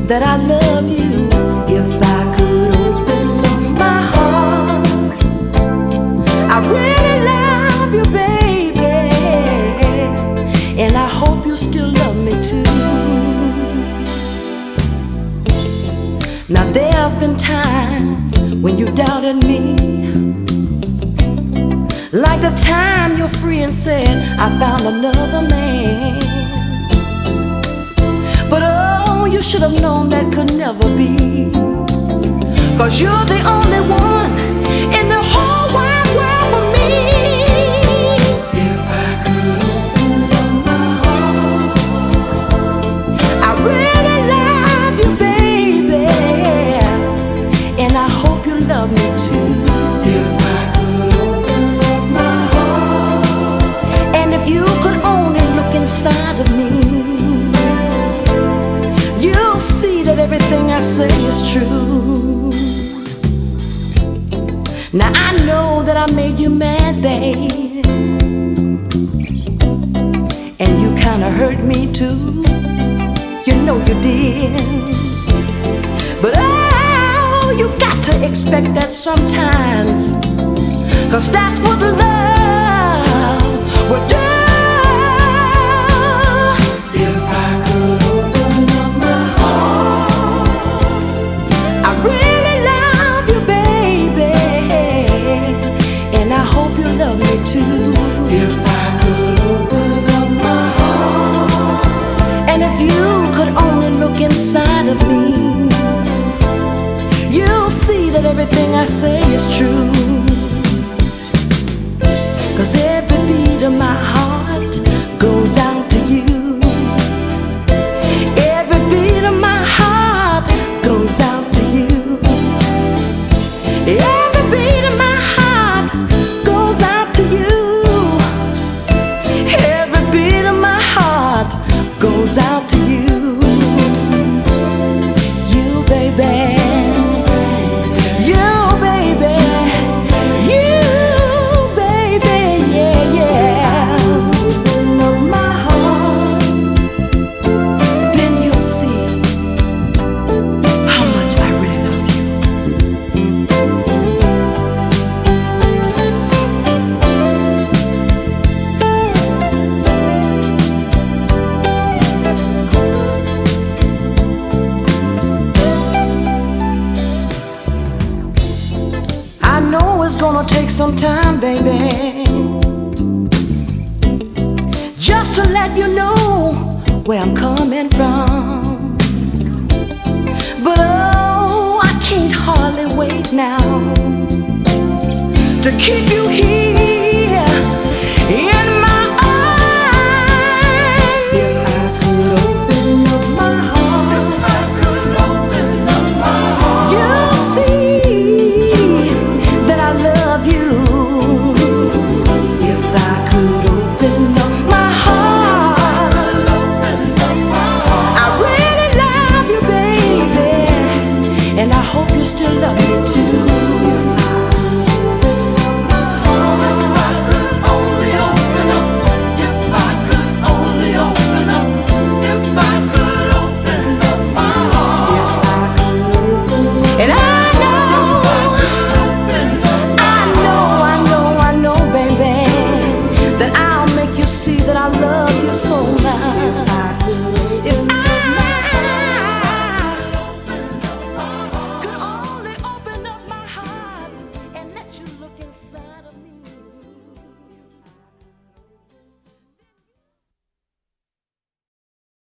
that I love you. If I could open up my heart, I really love you, baby, and I hope you still love me too. Now there's been times when you doubted me, like the time your friend said I found another man. But oh, you should have known that could never be, 'cause you're the only one in the whole wide world for me. If I could open up my heart, I really love you, baby, and I hope you love me too. If I could open up my heart, and if you could only look inside of me, you'll see that everything I say is true. Now I know that I made you mad, babe, and you kinda hurt me too. You know you did. But oh, you got to expect that sometimes, 'cause that's what love will do. If I could open up my heart, I really love you, baby, and I hope you love me too. If I could open up my heart, and if you could only look inside of me, you'll see that everything I say is true. 'Cause every beat of my heart goes out to you. Every beat of my heart goes out to you. Every beat of my heart goes out to you. Every beat of my heart goes out to you. You, baby. You, baby. You, baby. Yeah, yeah. Open up my heart, then you'll see how much I really love you. I know it's gonna take some time, baby, just to let you know where I'm coming from. But oh, I can't hardly wait now to keep you here